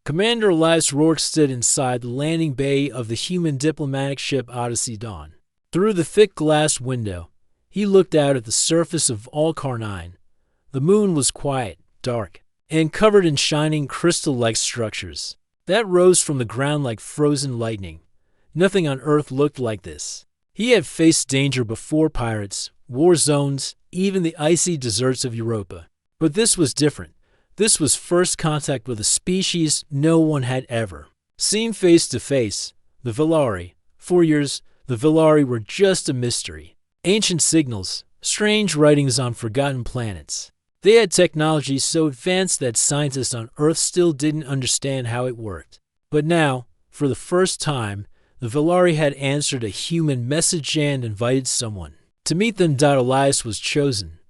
Commander Elias Rourke stood inside the landing bay of the human diplomatic ship Odyssey Dawn. Through the thick glass window, he looked out at the surface of All-Karnine. The moon was quiet, dark, and covered in shining crystal-like structures that rose from the ground like frozen lightning. Nothing on Earth looked like this. He had faced danger before: pirates, war zones, even the icy deserts of Europa. But this was different. This was first contact with a species no one had ever seen face to face. The Villari. For years, the Villari were just a mystery. Ancient signals, strange writings on forgotten planets. They had technology so advanced that scientists on Earth still didn't understand how it worked. But now, for the first time, the Villari had answered a human message and invited someone to meet them. Elias was chosen,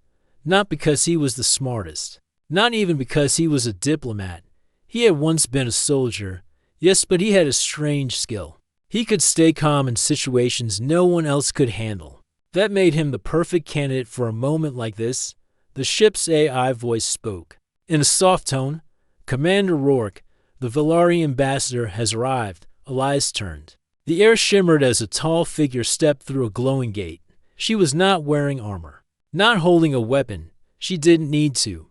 not because he was the smartest, not even because he was a diplomat. He had once been a soldier, yes, but he had a strange skill. He could stay calm in situations no one else could handle. That made him the perfect candidate for a moment like this. The ship's AI voice spoke. In a soft tone, "Commander Rourke, the Villari ambassador has arrived." Elias turned. The air shimmered as a tall figure stepped through a glowing gate. She was not wearing armor, not holding a weapon. She didn't need to.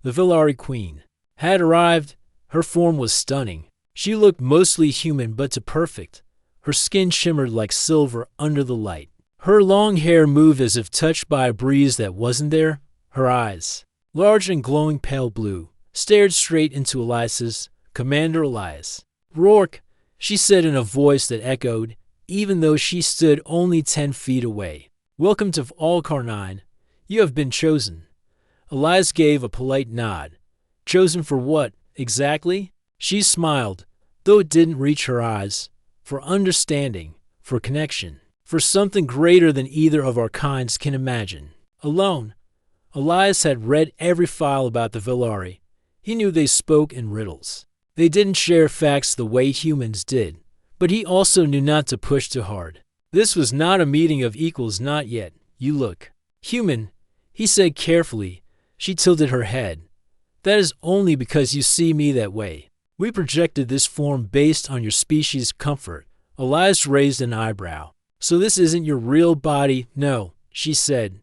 The Villari queen had arrived. Her form was stunning. She looked mostly human but too perfect. Her skin shimmered like silver under the light. Her long hair moved as if touched by a breeze that wasn't there. Her eyes, large and glowing pale blue, stared straight into Elias's. "Commander Elias Rourke," she said in a voice that echoed, even though she stood only 10 feet away. "Welcome to All-Karnine. You have been chosen." Elias gave a polite nod. "Chosen for what, exactly?" She smiled, though it didn't reach her eyes. "For understanding, for connection, for something greater than either of our kinds can imagine." Alone, Elias had read every file about the Villari. He knew they spoke in riddles. They didn't share facts the way humans did, but he also knew not to push too hard. This was not a meeting of equals, not yet. "You look human," he said carefully. She tilted her head. "That is only because you see me that way. We projected this form based on your species' comfort." Elias raised an eyebrow. "So this isn't your real body?" "No," she said.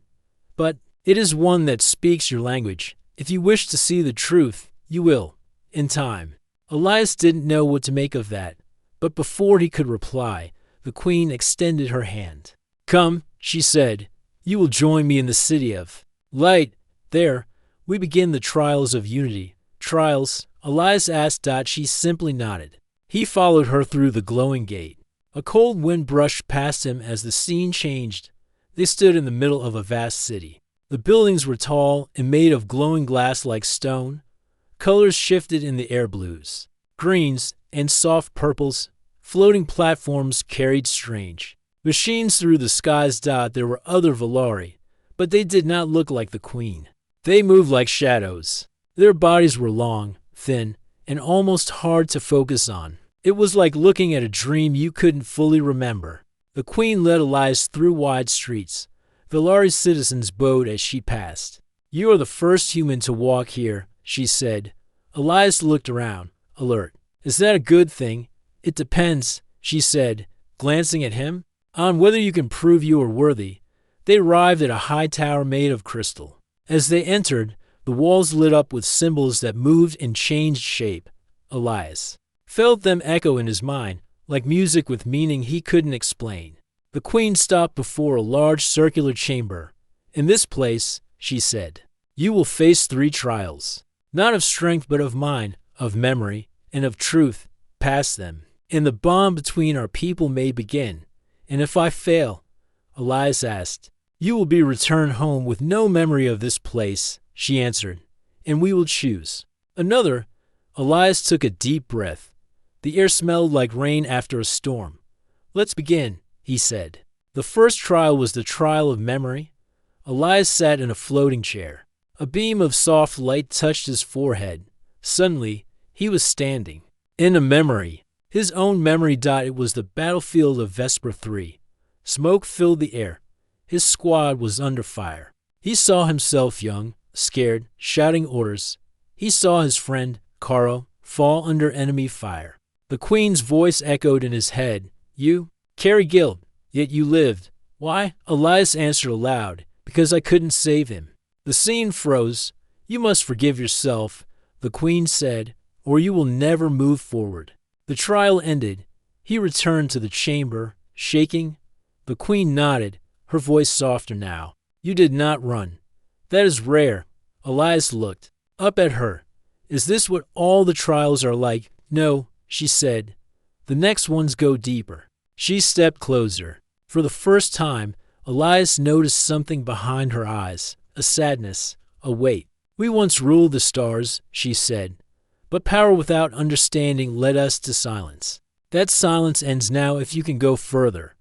"But it is one that speaks your language. If you wish to see the truth, you will, in time." Elias didn't know what to make of that, but before he could reply, the queen extended her hand. "Come," she said. "You will join me in the city of light. There, we begin the trials of unity." "Trials?" Elias asked. She simply nodded. He followed her through the glowing gate. A cold wind brushed past him as the scene changed. They stood in the middle of a vast city. The buildings were tall and made of glowing glass like stone. Colors shifted in the air: blues, greens, and soft purples. Floating platforms carried strange machines through the skies. There were other Villari, but they did not look like the queen. They moved like shadows. Their bodies were long, thin, and almost hard to focus on. It was like looking at a dream you couldn't fully remember. The queen led Elias through wide streets. Villari citizens bowed as she passed. "You are the first human to walk here," she said. Elias looked around, alert. "Is that a good thing?" "It depends," she said, glancing at him, "on whether you can prove you are worthy." They arrived at a high tower made of crystal. As they entered, the walls lit up with symbols that moved and changed shape. Elias felt them echo in his mind, like music with meaning he couldn't explain. The queen stopped before a large circular chamber. "In this place," she said, "you will face 3 trials, not of strength but of mind, of memory, and of truth. Pass them, and the bond between our people may begin." "And if I fail?" Elias asked. "You will be returned home with no memory of this place," she answered, "and we will choose another." Elias took a deep breath. The air smelled like rain after a storm. "Let's begin," he said. The first trial was the trial of memory. Elias sat in a floating chair. A beam of soft light touched his forehead. Suddenly, he was standing in a memory, his own memory. It was the battlefield of Vesper 3. Smoke filled the air. His squad was under fire. He saw himself young, scared, shouting orders. He saw his friend, Caro, fall under enemy fire. The queen's voice echoed in his head. You carry guilt, yet you lived. Why? Elias answered aloud. Because I couldn't save him. The scene froze. You must forgive yourself, the queen said, or you will never move forward. The trial ended. He returned to the chamber, shaking. The queen nodded, her voice softer now. You did not run. That is rare. Elias looked up at her. Is this what all the trials are like? No, she said. The next ones go deeper. She stepped closer. For the first time, Elias noticed something behind her eyes, a sadness, a weight. We once ruled the stars, she said, but power without understanding led us to silence. That silence ends now if you can go further.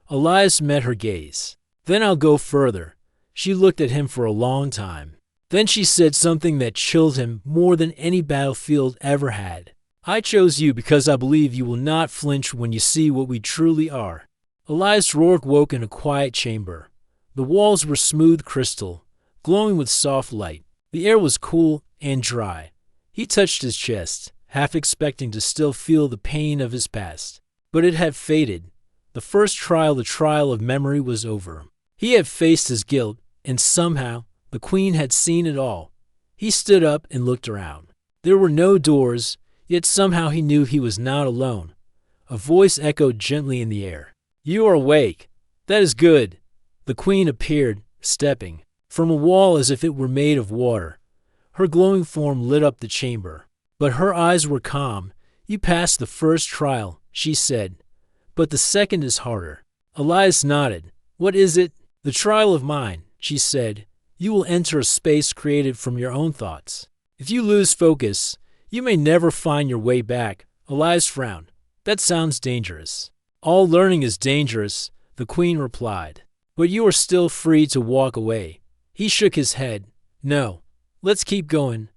Elias met her gaze. Then I'll go further. She looked at him for a long time. Then she said something that chilled him more than any battlefield ever had. I chose you because I believe you will not flinch when you see what we truly are. Elias Rourke woke in a quiet chamber. The walls were smooth crystal, glowing with soft light. The air was cool and dry. He touched his chest, half expecting to still feel the pain of his past. But it had faded. The first trial, the trial of memory, was over. He had faced his guilt, and somehow the queen had seen it all. He stood up and looked around. There were no doors, yet somehow he knew he was not alone. A voice echoed gently in the air. You are awake. That is good. The queen appeared, stepping from a wall as if it were made of water. Her glowing form lit up the chamber. But her eyes were calm. You passed the first trial, she said. But the second is harder. Elias nodded. What is it? The trial of mind, she said. You will enter a space created from your own thoughts. If you lose focus, you may never find your way back. Elias frowned. That sounds dangerous. All learning is dangerous, the queen replied. But you are still free to walk away. He shook his head. No, let's keep going.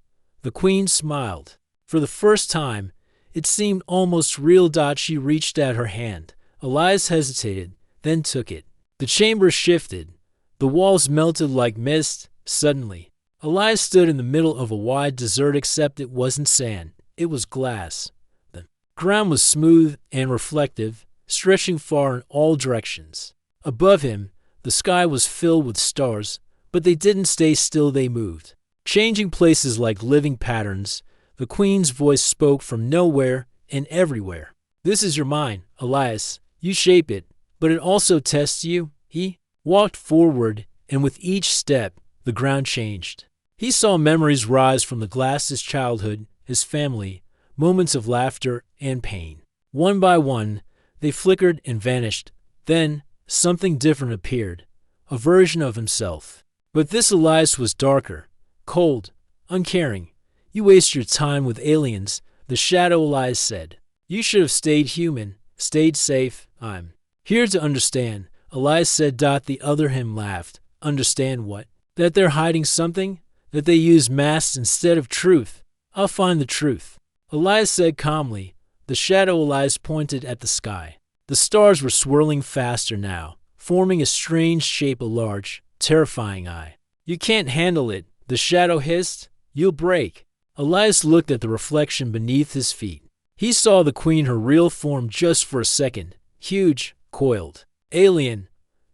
The queen smiled. For the first time, it seemed almost real. She reached out her hand. Elias hesitated, then took it. The chamber shifted. The walls melted like mist. Suddenly, Elias stood in the middle of a wide desert, except it wasn't sand. It was glass. The ground was smooth and reflective, stretching far in all directions. Above him, the sky was filled with stars, but they didn't stay still, they moved, changing places like living patterns. The queen's voice spoke from nowhere and everywhere. This is your mind, Elias. You shape it, but it also tests you. He walked forward, and with each step, the ground changed. He saw memories rise from the glass, his childhood, his family, moments of laughter and pain. One by one, they flickered and vanished. Then, something different appeared, a version of himself. But this Elias was darker, cold, uncaring. You waste your time with aliens, the shadow Elias said. You should have stayed human, stayed safe. I'm here to understand, Elias said. The other him laughed. Understand what? That they're hiding something? That they use masks instead of truth? I'll find the truth, Elias said calmly. The shadow Elias pointed at the sky. The stars were swirling faster now, forming a strange shape, a large, terrifying eye. You can't handle it, the shadow hissed. You'll break. Elias looked at the reflection beneath his feet. He saw the queen, her real form, just for a second. Huge, coiled, alien,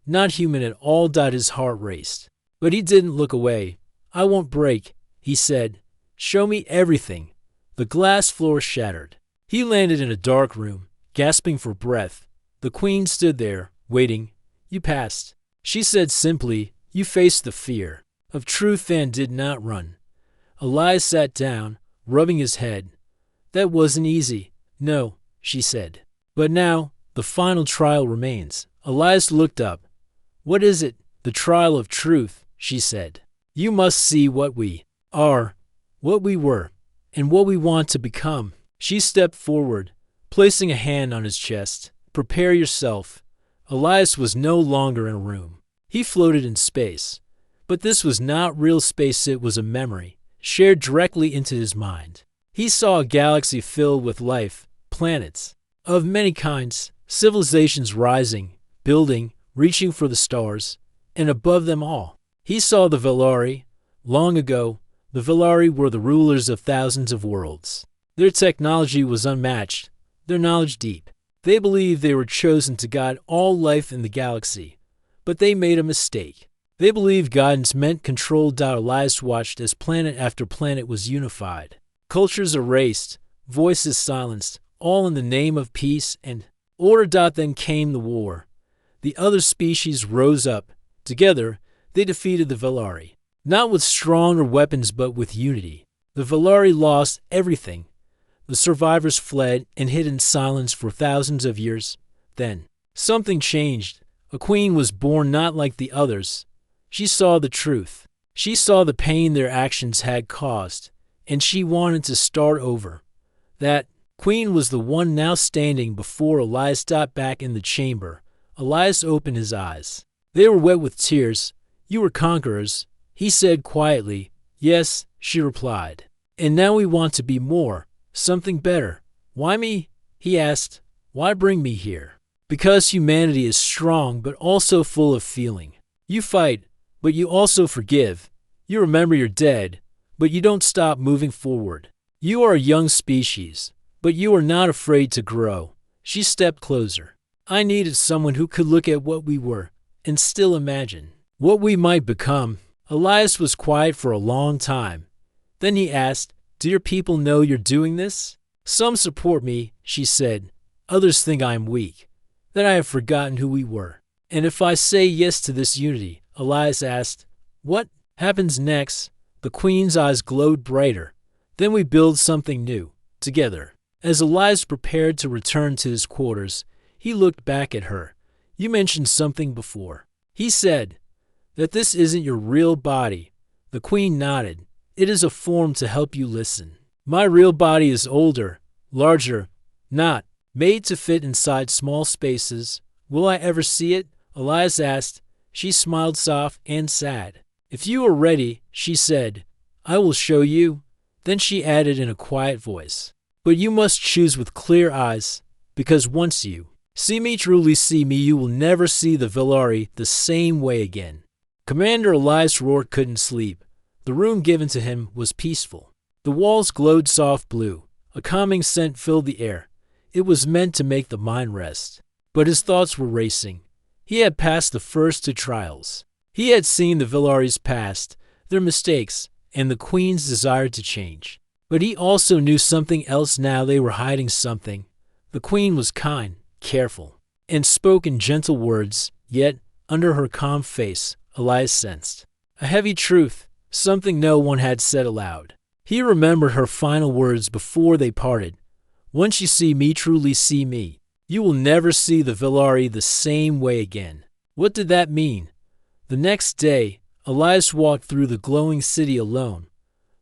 not human at all. His heart raced. But he didn't look away. I won't break, he said. Show me everything. The glass floor shattered. He landed in a dark room, gasping for breath. The queen stood there, waiting. You passed, she said simply. You faced the fear of truth and did not run. Elias sat down, rubbing his head. That wasn't easy. No, she said. But now, the final trial remains. Elias looked up. What is it? The trial of truth, she said. You must see what we are, what we were, and what we want to become. She stepped forward, placing a hand on his chest. Prepare yourself. Elias was no longer in a room. He floated in space. But this was not real space, it was a memory, shared directly into his mind. He saw a galaxy filled with life, planets of many kinds, civilizations rising, building, reaching for the stars, and above them all, he saw the Velari. Long ago, the Velari were the rulers of thousands of worlds. Their technology was unmatched, their knowledge deep. They believed they were chosen to guide all life in the galaxy, but they made a mistake. They believed guidance meant control. Elias watched as planet after planet was unified. Cultures erased, voices silenced, all in the name of peace and order. Then came the war. The other species rose up. Together, they defeated the Velari. Not with stronger weapons, but with unity. The Velari lost everything. The survivors fled and hid in silence for thousands of years. Then, something changed. A queen was born, not like the others. She saw the truth. She saw the pain their actions had caused, and she wanted to start over. That queen was the one now standing before Elias. Back in the chamber, Elias opened his eyes. They were wet with tears. "You were conquerors," he said quietly. "Yes," she replied. "And now we want to be more, something better." "Why me?" he asked. "Why bring me here?" "Because humanity is strong but also full of feeling. You fight, but you also forgive. You remember you're dead, but you don't stop moving forward. You are a young species, but you are not afraid to grow." She stepped closer. "I needed someone who could look at what we were and still imagine what we might become." Elias was quiet for a long time. Then he asked, "Do your people know you're doing this?" "Some support me," she said. "Others think I am weak, that I have forgotten who we were." "And if I say yes to this unity," Elias asked, "what happens next?" The queen's eyes glowed brighter. "Then we build something new, together." As Elias prepared to return to his quarters, he looked back at her. "You mentioned something before," he said, "that this isn't your real body." The queen nodded. "It is a form to help you listen. My real body is older, larger, not made to fit inside small spaces." "Will I ever see it?" Elias asked. She smiled, soft and sad. "If you are ready," she said, "I will show you." Then she added in a quiet voice, "But you must choose with clear eyes, because once you see me, truly see me, you will never see the Velari the same way again." Commander Elias Rourke couldn't sleep. The room given to him was peaceful. The walls glowed soft blue. A calming scent filled the air. It was meant to make the mind rest. But his thoughts were racing. He had passed the first two trials. He had seen the Velari's past, their mistakes, and the Queen's desire to change. But he also knew something else now. They were hiding something. The Queen was kind, careful, and spoke in gentle words, yet, under her calm face, Elias sensed a heavy truth, something no one had said aloud. He remembered her final words before they parted. "Once you see me, truly see me, you will never see the Velari the same way again." What did that mean? The next day, Elias walked through the glowing city alone.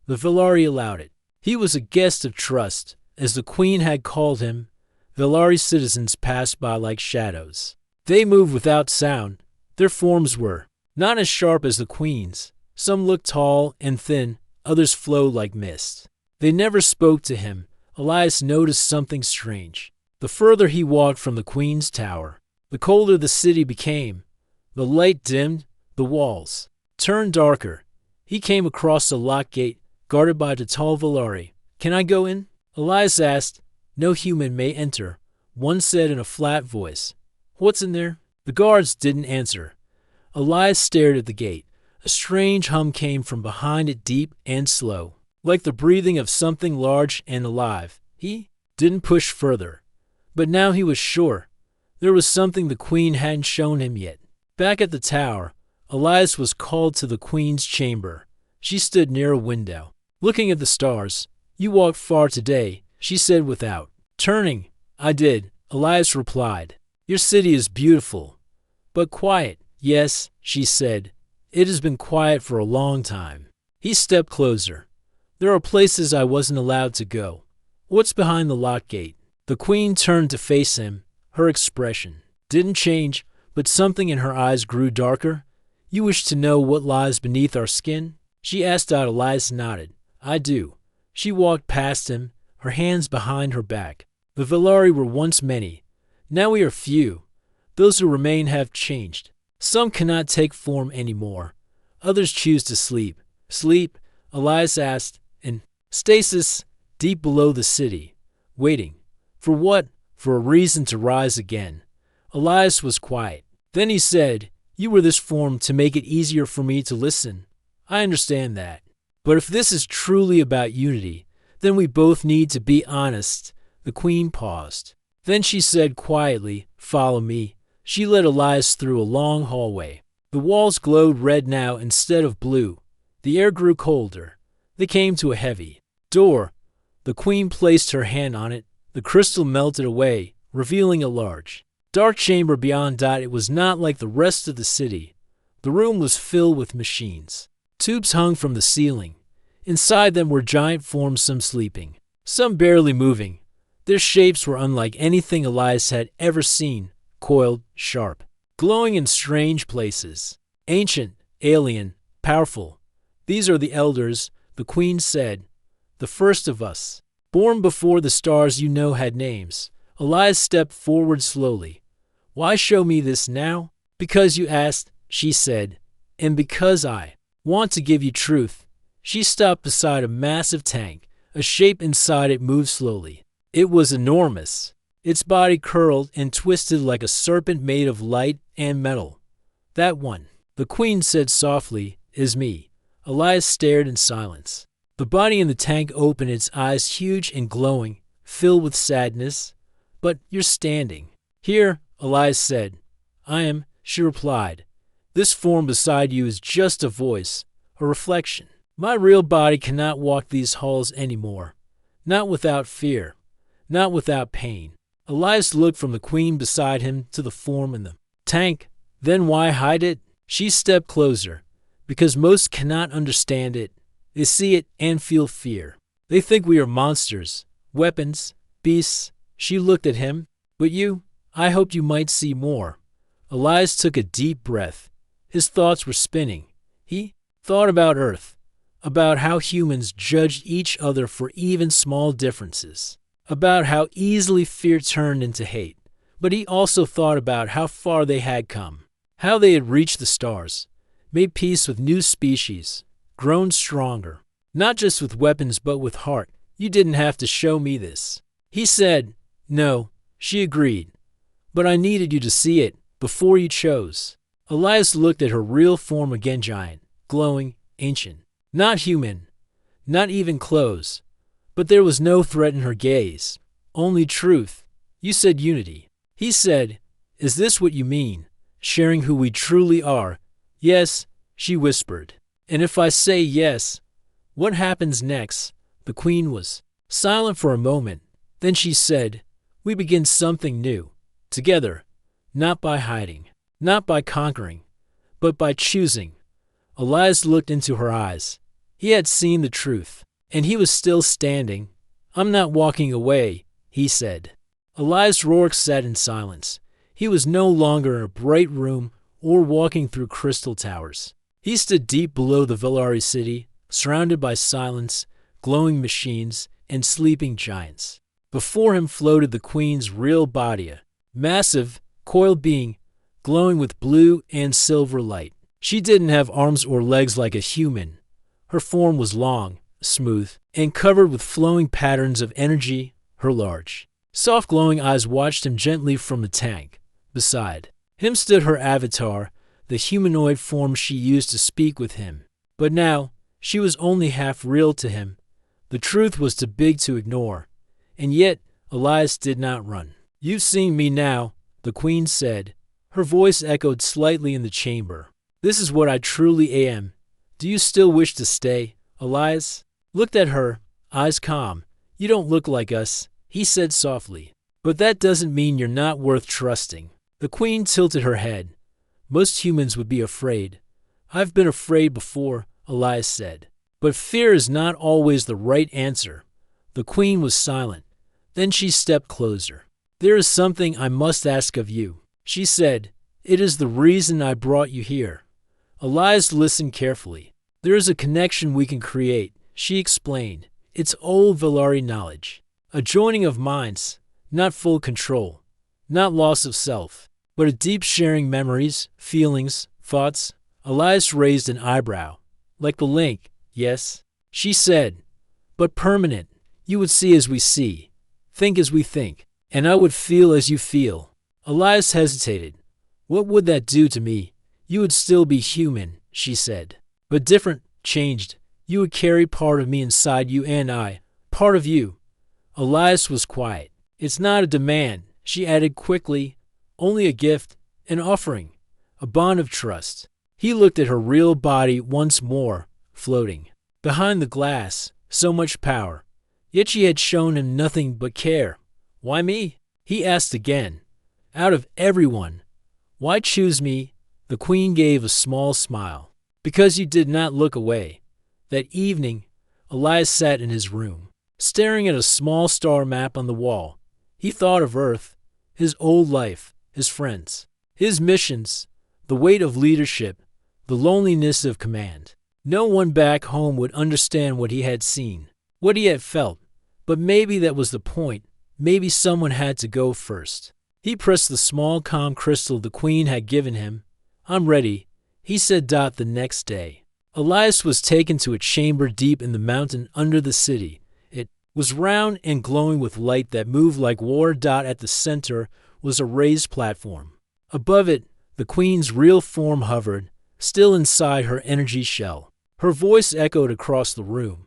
The Velari allowed it. He was a guest of trust, as the Queen had called him. Velari citizens passed by like shadows. They moved without sound. Their forms were not as sharp as the Queen's. Some looked tall and thin, others flowed like mist. They never spoke to him. Elias noticed something strange. The further he walked from the Queen's tower, the colder the city became. The light dimmed, the walls turned darker. He came across a locked gate, guarded by the tall Velari. "Can I go in?" Elias asked. "No human may enter," one said in a flat voice. "What's in there?" The guards didn't answer. Elias stared at the gate. A strange hum came from behind it, deep and slow, like the breathing of something large and alive. He didn't push further. But now he was sure. There was something the Queen hadn't shown him yet. Back at the tower, Elias was called to the Queen's chamber. She stood near a window, looking at the stars. "You walked far today," she said without turning. "I did," Elias replied. "Your city is beautiful, but quiet." "Yes," she said. "It has been quiet for a long time." He stepped closer. "There are places I wasn't allowed to go." "What's behind the locked gate?" The Queen turned to face him. Her expression didn't change, but something in her eyes grew darker. "You wish to know what lies beneath our skin?" she asked out. Elias nodded. "I do." She walked past him, her hands behind her back. "The Velari were once many. Now we are few. Those who remain have changed. Some cannot take form anymore. Others choose to sleep." "Sleep?" Elias asked. "In stasis?" deep below the city. Waiting. For what? For a reason to rise again. Elias was quiet. Then he said, "You were this form to make it easier for me to listen. I understand that. But if this is truly about unity, then we both need to be honest." The queen paused. Then she said quietly, "Follow me." She led Elias through a long hallway. The walls glowed red now instead of blue. The air grew colder. They came to a heavy door. The queen placed her hand on it. The crystal melted away, revealing a large, dark chamber beyond that. It was not like the rest of the city. The room was filled with machines. Tubes hung from the ceiling. Inside them were giant forms, some sleeping, some barely moving. Their shapes were unlike anything Elias had ever seen, coiled, sharp, glowing in strange places. Ancient, alien, powerful. "These are the elders," the queen said. "The first of us. Born before the stars you know had names." Elias stepped forward slowly. "Why show me this now?" "Because you asked," she said, "and because I want to give you truth." She stopped beside a massive tank. A shape inside it moved slowly. It was enormous. Its body curled and twisted like a serpent made of light and metal. "That one," the queen said softly, "is me." Elias stared in silence. The body in the tank opened, its eyes huge and glowing, filled with sadness. "But you're standing." "Here," Elias said. "I am," she replied. "This form beside you is just a voice, a reflection. My real body cannot walk these halls anymore. Not without fear. Not without pain." Elias looked from the queen beside him to the form in the tank. "Then why hide it?" She stepped closer. "Because most cannot understand it. They see it and feel fear. They think we are monsters, weapons, beasts." She looked at him. "But you, I hoped you might see more." Elias took a deep breath. His thoughts were spinning. He thought about Earth, about how humans judged each other for even small differences, about how easily fear turned into hate. But he also thought about how far they had come, how they had reached the stars, made peace with new species, grown stronger, not just with weapons but with heart. "You didn't have to show me this," he said. "No," she agreed. "But I needed you to see it before you chose." Elias looked at her real form again, giant, glowing, ancient. Not human, not even clothes. But there was no threat in her gaze, only truth. "You said unity." He said, "Is this what you mean? Sharing who we truly are?" "Yes," she whispered. "And if I say yes, what happens next?" The queen was silent for a moment. Then she said, "We begin something new, together, not by hiding, not by conquering, but by choosing." Elias looked into her eyes. He had seen the truth, and he was still standing. "I'm not walking away," he said. Elias Rourke sat in silence. He was no longer in a bright room or walking through crystal towers. He stood deep below the Villari city, surrounded by silence, glowing machines, and sleeping giants. Before him floated the queen's real body, a massive, coiled being, glowing with blue and silver light. She didn't have arms or legs like a human. Her form was long, smooth, and covered with flowing patterns of energy. Her large, soft glowing eyes watched him gently from the tank. Beside him stood her avatar, the humanoid form she used to speak with him. But now, she was only half real to him. The truth was too big to ignore. And yet, Elias did not run. "You've seen me now," the queen said. Her voice echoed slightly in the chamber. "This is what I truly am. Do you still wish to stay?" Elias looked at her, eyes calm. "You don't look like us," he said softly. "But that doesn't mean you're not worth trusting." The queen tilted her head. "Most humans would be afraid." "I've been afraid before," Elias said. "But fear is not always the right answer." The queen was silent. Then she stepped closer. "There is something I must ask of you," she said. "It is the reason I brought you here." Elias listened carefully. "There is a connection we can create," she explained. "It's old Villari knowledge. A joining of minds, not full control, not loss of self, but a deep sharing memories, feelings, thoughts." Elias raised an eyebrow. "Like the link, yes," she said. "But permanent. You would see as we see, think as we think, and I would feel as you feel. Elias hesitated. What would that do to me? You would still be human, she said. But different, changed. You would carry part of me inside you and I, part of you. Elias was quiet. It's not a demand, she added quickly, only a gift, an offering, a bond of trust. He looked at her real body once more, floating. Behind the glass, so much power. Yet she had shown him nothing but care. Why me? He asked again. Out of everyone. Why choose me? The queen gave a small smile. Because you did not look away. That evening, Elias sat in his room, staring at a small star map on the wall. He thought of Earth, his old life, his friends, his missions, the weight of leadership, the loneliness of command. No one back home would understand what he had seen, what he had felt, but maybe that was the point. Maybe someone had to go first. He pressed the small calm crystal the queen had given him. I'm ready, he said. The next day, Elias was taken to a chamber deep in the mountain under the city. It was round and glowing with light that moved like water. At the center was a raised platform. Above it, the queen's real form hovered, still inside her energy shell. Her voice echoed across the room.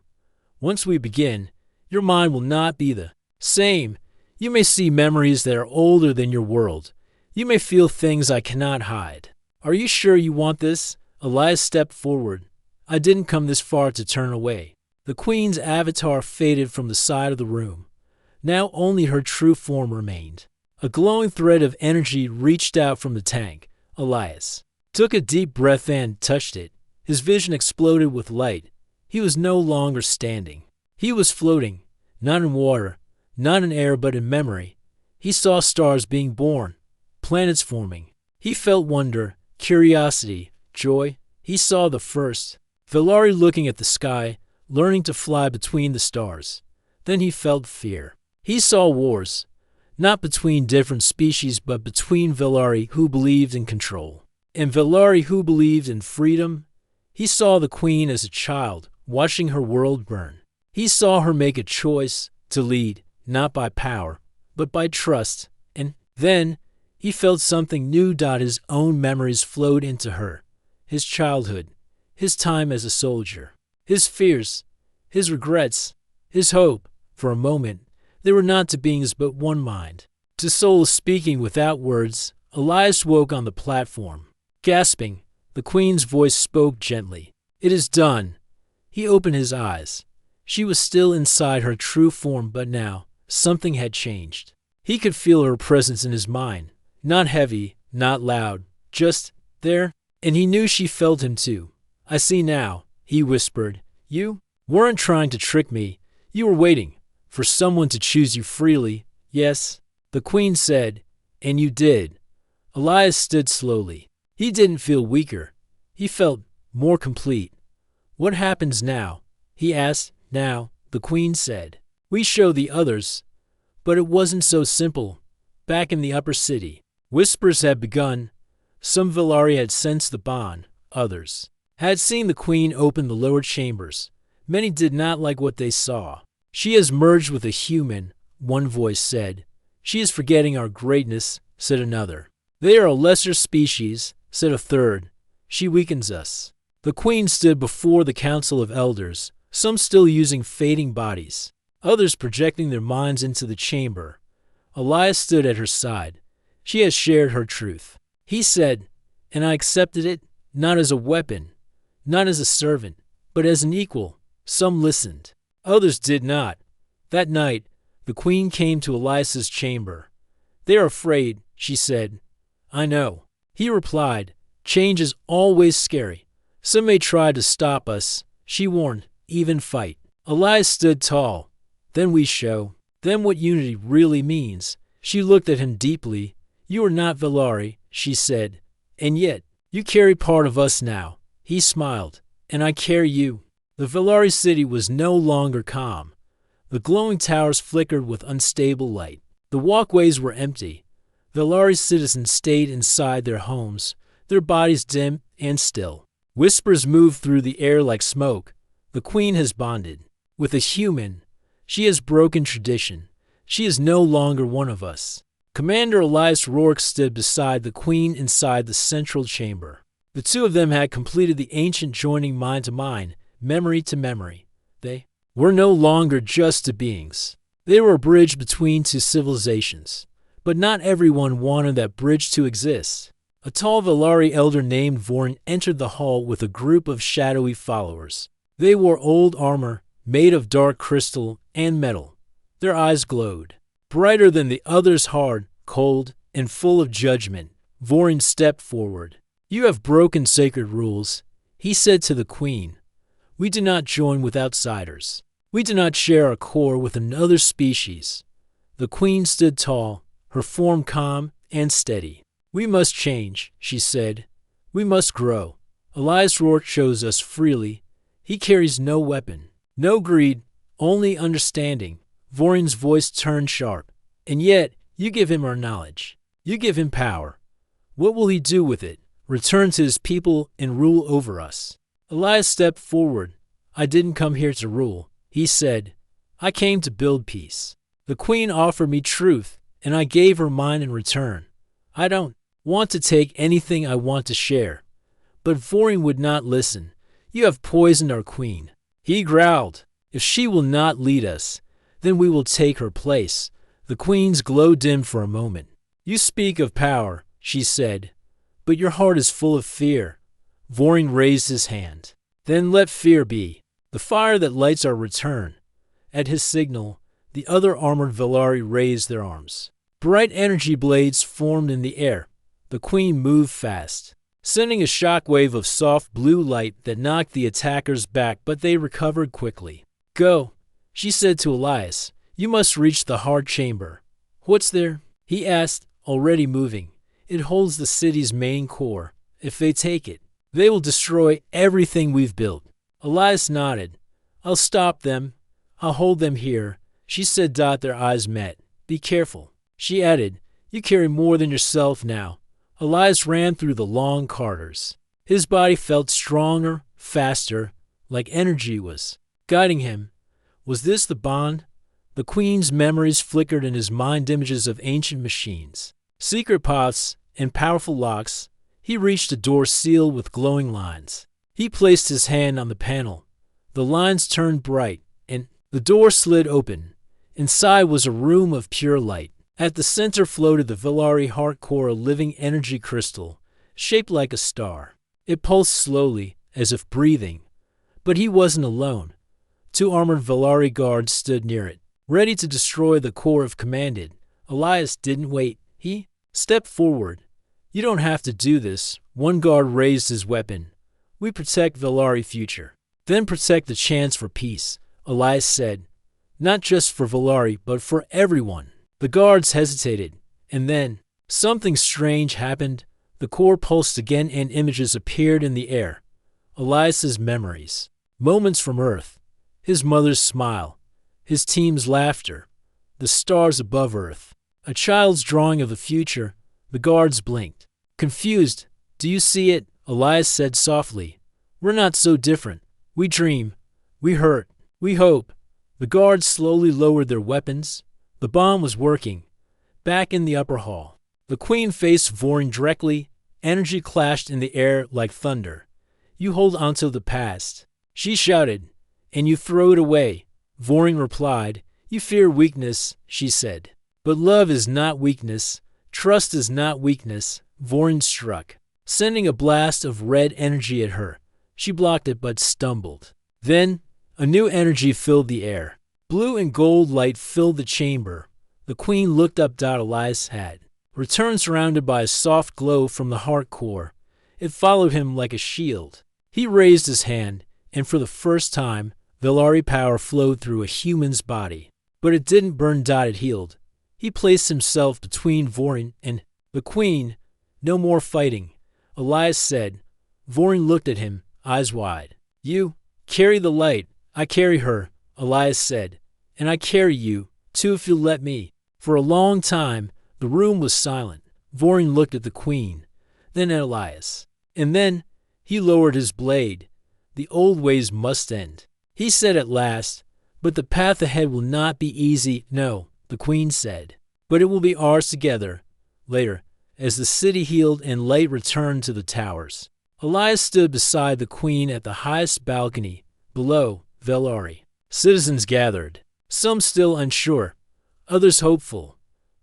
Once we begin, your mind will not be the same. You may see memories that are older than your world. You may feel things I cannot hide. Are you sure you want this? Elias stepped forward. I didn't come this far to turn away. The queen's avatar faded from the side of the room. Now only her true form remained. A glowing thread of energy reached out from the tank. Elias took a deep breath and touched it. His vision exploded with light. He was no longer standing. He was floating, not in water, not in air, but in memory. He saw stars being born, planets forming. He felt wonder, curiosity, joy. He saw the first, Velari looking at the sky, learning to fly between the stars. Then he felt fear. He saw wars, not between different species, but between Velari who believed in control, and Velari who believed in freedom. He saw the queen as a child, watching her world burn. He saw her make a choice to lead, not by power, but by trust. And then he felt something new. His own memories flowed into her. His childhood, his time as a soldier, his fears, his regrets, his hope. For a moment, they were not two beings but one mind. Two souls speaking without words. Elias woke on the platform. Gasping, the queen's voice spoke gently. It is done. He opened his eyes. She was still inside her true form, but now something had changed. He could feel her presence in his mind. Not heavy, not loud, just there. And he knew she felt him too. I see now, he whispered. You weren't trying to trick me. You were waiting for someone to choose you freely. Yes, the queen said, and you did. Elias stood slowly. He didn't feel weaker. He felt more complete. What happens now? He asked. Now, the queen said. We show the others. But it wasn't so simple. Back in the upper city, whispers had begun. Some Velari had sensed the bond. Others had seen the queen open the lower chambers. Many did not like what they saw. She has merged with a human, one voice said. She is forgetting our greatness, said another. They are a lesser species, said a third. She weakens us. The queen stood before the council of elders, some still using fading bodies, others projecting their minds into the chamber. Elias stood at her side. She has shared her truth. He said, and I accepted it, not as a weapon, not as a servant, but as an equal. Some listened. Others did not. That night, the queen came to Elias's chamber. They are afraid, she said. I know. He replied, change is always scary. Some may try to stop us, she warned, even fight. Elias stood tall. Then we show them what unity really means. She looked at him deeply. You are not Velari, she said, and yet you carry part of us now. He smiled, and I carry you. The Velari city was no longer calm. The glowing towers flickered with unstable light. The walkways were empty. Velari citizens stayed inside their homes, their bodies dim and still. Whispers moved through the air like smoke. The queen has bonded with a human. She has broken tradition. She is no longer one of us. Commander Elias Rourke stood beside the queen inside the central chamber. The two of them had completed the ancient joining mind to mind, memory to memory. They were no longer just two beings. They were a bridge between two civilizations. But not everyone wanted that bridge to exist. A tall Velari elder named Vorin entered the hall with a group of shadowy followers. They wore old armor, made of dark crystal and metal. Their eyes glowed. Brighter than the others, hard, cold, and full of judgment. Vorin stepped forward. "You have broken sacred rules," he said to the queen. "We do not join with outsiders. We do not share our core with another species." The queen stood tall, her form calm and steady. "We must change," she said. "We must grow. Elias Rourke chose us freely. He carries no weapon, no greed, only understanding." Vorin's voice turned sharp. "And yet, you give him our knowledge. You give him power. What will he do with it? Return to his people and rule over us." Elias stepped forward. "I didn't come here to rule," he said. "I came to build peace. The queen offered me truth, and I gave her mine in return. I don't want to take anything, I want to share." But Vorin would not listen. "You have poisoned our queen," he growled. "If she will not lead us, then we will take her place." The queen's glow dimmed for a moment. "You speak of power," she said, "but your heart is full of fear." Vorin raised his hand. "Then let fear be, the fire that lights our return." At his signal, the other armored Velari raised their arms. Bright energy blades formed in the air. The queen moved fast, sending a shockwave of soft blue light that knocked the attackers back, but they recovered quickly. "Go," she said to Elias. "You must reach the hard chamber." "What's there?" he asked, already moving. "It holds the city's main core. If they take it, they will destroy everything we've built." Elias nodded. "I'll stop them. I'll hold them here." She said. Their eyes met. "Be careful," she added. "You carry more than yourself now." Elias ran through the long corridors. His body felt stronger, faster, like energy was guiding him. Was this the bond? The queen's memories flickered in his mind, images of ancient machines, secret paths, and powerful locks. He reached a door sealed with glowing lines. He placed his hand on the panel. The lines turned bright, and the door slid open. Inside was a room of pure light. At the center floated the Velari heart core, a living energy crystal, shaped like a star. It pulsed slowly, as if breathing. But he wasn't alone. Two armored Velari guards stood near it, ready to destroy the core if commanded. Elias didn't wait. He stepped forward. "You don't have to do this." One guard raised his weapon. "We protect Velari future, then protect the chance for peace," Elias said. "Not just for Velari, but for everyone." The guards hesitated, and then something strange happened. The core pulsed again and images appeared in the air. Elias's memories. Moments from Earth. His mother's smile. His team's laughter. The stars above Earth. A child's drawing of the future. The guards blinked. Confused. "Do you see it?" Elias said softly. "We're not so different. We dream. We hurt. We hope." The guards slowly lowered their weapons. The bomb was working. Back in the upper hall, the queen faced Vorin directly. Energy clashed in the air like thunder. "You hold onto the past," she shouted, "and you throw it away." Vorin replied. "You fear weakness," she said. "But love is not weakness. Trust is not weakness." Vorin struck, sending a blast of red energy at her. She blocked it but stumbled. Then a new energy filled the air. Blue and gold light filled the chamber. The queen looked up. Elias had returned, surrounded by a soft glow from the heart core. It followed him like a shield. He raised his hand, and for the first time, Velari power flowed through a human's body. But it didn't burn. It healed. He placed himself between Vorin and the queen. "No more fighting," Elias said. Vorin looked at him, eyes wide. "You carry the light. I carry her," Elias said. "And I carry you, too, if you'll let me." For a long time, the room was silent. Vorin looked at the queen, then at Elias. And then he lowered his blade. "The old ways must end," he said at last. But the path ahead will not be easy, no, the queen said. But it will be ours together. Later, as the city healed and light returned to the towers, Elias stood beside the queen at the highest balcony, below Velari. Citizens gathered, some still unsure, others hopeful.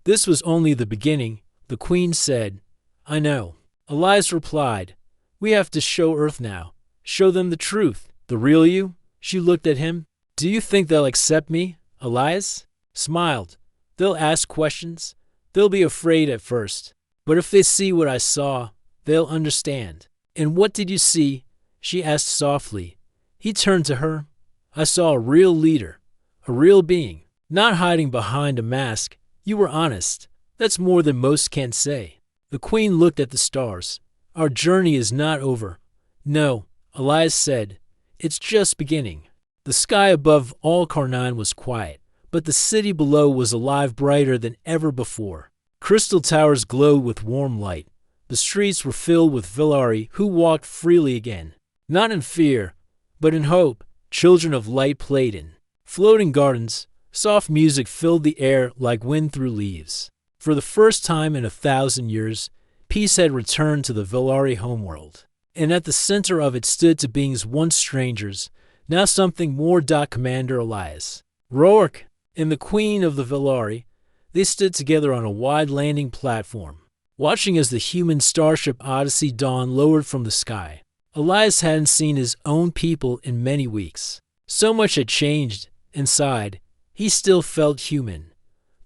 This was only the beginning, the queen said. I know. Elias replied, we have to show Earth now. Show them the truth. The real you? She looked at him. Do you think they'll accept me? Elias smiled. They'll ask questions. They'll be afraid at first. But if they see what I saw, they'll understand. And what did you see? She asked softly. He turned to her. I saw a real leader, a real being, not hiding behind a mask. You were honest. That's more than most can say. The queen looked at the stars. Our journey is not over. No, Elias said. It's just beginning. The sky above all Karnine was quiet, but the city below was alive, brighter than ever before. Crystal towers glowed with warm light. The streets were filled with Velari who walked freely again. Not in fear, but in hope. Children of light played in floating gardens. Soft music filled the air like wind through leaves. For the first time in 1,000 years, peace had returned to the Velari homeworld. And at the center of it stood two beings once strangers, now something more. Commander Elias, Roark, and the Queen of the Velari. They stood together on a wide landing platform, watching as the human starship Odyssey Dawn lowered from the sky. Elias hadn't seen his own people in many weeks. So much had changed. Inside, he still felt human.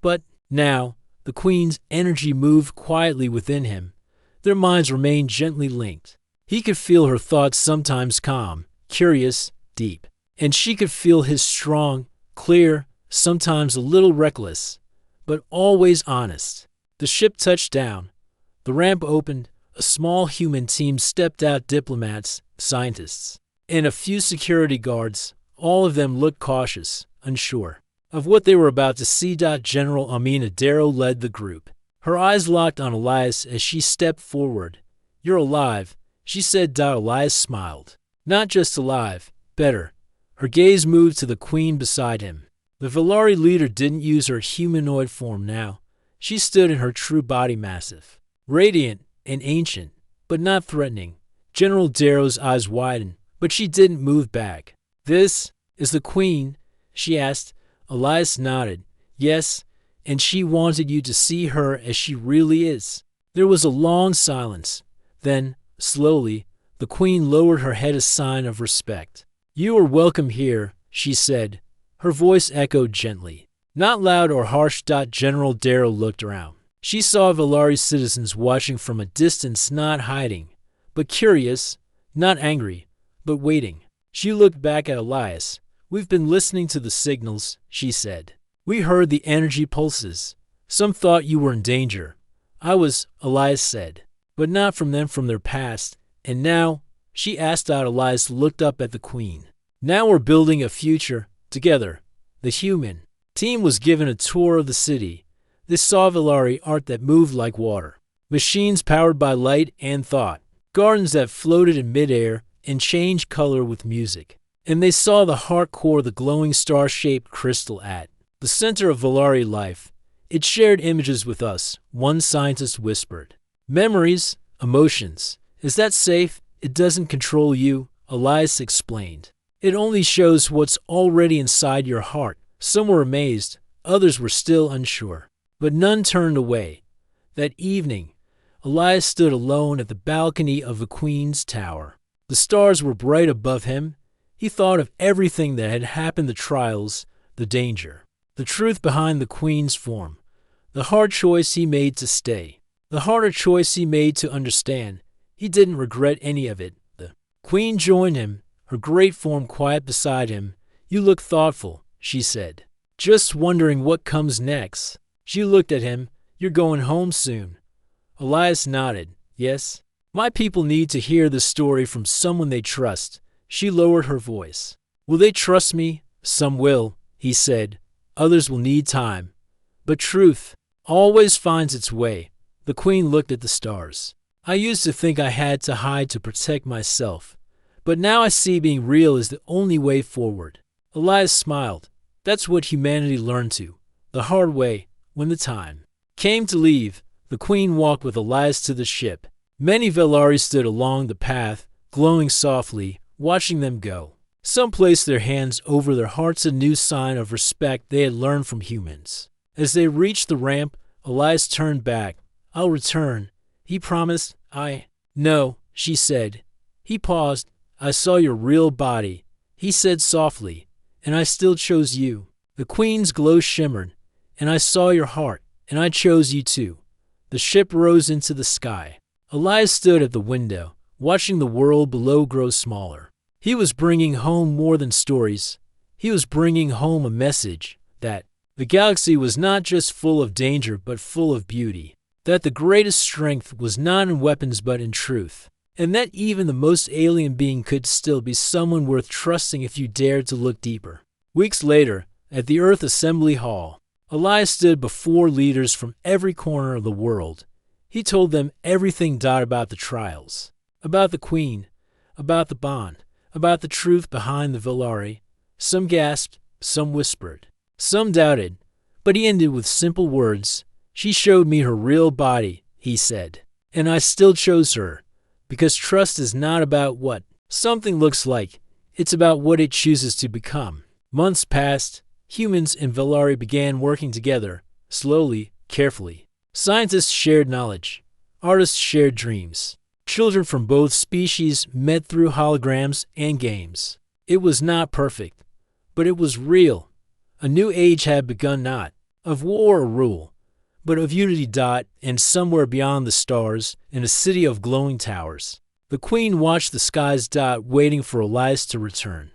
But now, the Queen's energy moved quietly within him. Their minds remained gently linked. He could feel her thoughts, sometimes calm, curious, deep. And she could feel his strong, clear, sometimes a little reckless, but always honest. The ship touched down. The ramp opened. A small human team stepped out, diplomats, scientists, and a few security guards. All of them looked cautious, unsure of what they were about to see. General Amina Darrow led the group. Her eyes locked on Elias as she stepped forward. You're alive, she said. Elias smiled. Not just alive, better. Her gaze moved to the queen beside him. The Velari leader didn't use her humanoid form now. She stood in her true body, massive, radiant, and ancient, but not threatening. General Darrow's eyes widened, but she didn't move back. This is the queen? She asked. Elias nodded. Yes, and she wanted you to see her as she really is. There was a long silence. Then, slowly, the queen lowered her head, a sign of respect. You are welcome here, she said. Her voice echoed gently, not loud or harsh. General Darrow looked around. She saw Velari citizens watching from a distance, not hiding, but curious, not angry, but waiting. She looked back at Elias. We've been listening to the signals, she said. We heard the energy pulses. Some thought you were in danger. I was, Elias said, but not from them, from their past. And now, she asked out. Elias looked up at the queen. Now we're building a future, together. The human team was given a tour of the city. They saw Velari art that moved like water, machines powered by light and thought, gardens that floated in midair and changed color with music. And they saw the heart core, the glowing star-shaped crystal at the center of Velari life. It shared images with us, one scientist whispered. Memories, emotions. Is that safe? It doesn't control you, Elias explained. It only shows what's already inside your heart. Some were amazed, others were still unsure. But none turned away. That evening, Elias stood alone at the balcony of the Queen's tower. The stars were bright above him. He thought of everything that had happened, the trials, the danger, the truth behind the Queen's form, the hard choice he made to stay, the harder choice he made to understand. He didn't regret any of it. The Queen joined him, her great form quiet beside him. You look thoughtful, she said. Just wondering what comes next. She looked at him. You're going home soon. Elias nodded. Yes. My people need to hear the story from someone they trust. She lowered her voice. Will they trust me? Some will, he said. Others will need time. But truth always finds its way. The queen looked at the stars. I used to think I had to hide to protect myself. But now I see being real is the only way forward. Elias smiled. That's what humanity learned the hard way, when the time came to leave. The queen walked with Elias to the ship. Many Velari stood along the path, glowing softly, watching them go. Some placed their hands over their hearts, a new sign of respect they had learned from humans. As they reached the ramp, Elias turned back. "I'll return," he promised. "No," she said. He paused. "I saw your real body," he said softly, "and I still chose you." The queen's glow shimmered. "And I saw your heart, and I chose you too." The ship rose into the sky. Elias stood at the window, watching the world below grow smaller. He was bringing home more than stories. He was bringing home a message that the galaxy was not just full of danger but full of beauty, that the greatest strength was not in weapons but in truth, and that even the most alien being could still be someone worth trusting if you dared to look deeper. Weeks later, at the Earth Assembly Hall, Elias stood before leaders from every corner of the world. He told them everything about the trials, about the Queen, about the bond, about the truth behind the Velari. Some gasped, some whispered, some doubted, but he ended with simple words. "She showed me her real body," he said, "and I still chose her, because trust is not about what something looks like, it's about what it chooses to become." Months passed. Humans and Velari began working together, slowly, carefully. Scientists shared knowledge. Artists shared dreams. Children from both species met through holograms and games. It was not perfect, but it was real. A new age had begun, not of war or rule, but of unity. And somewhere beyond the stars, in a city of glowing towers, the queen watched the skies. Waiting for Elias to return.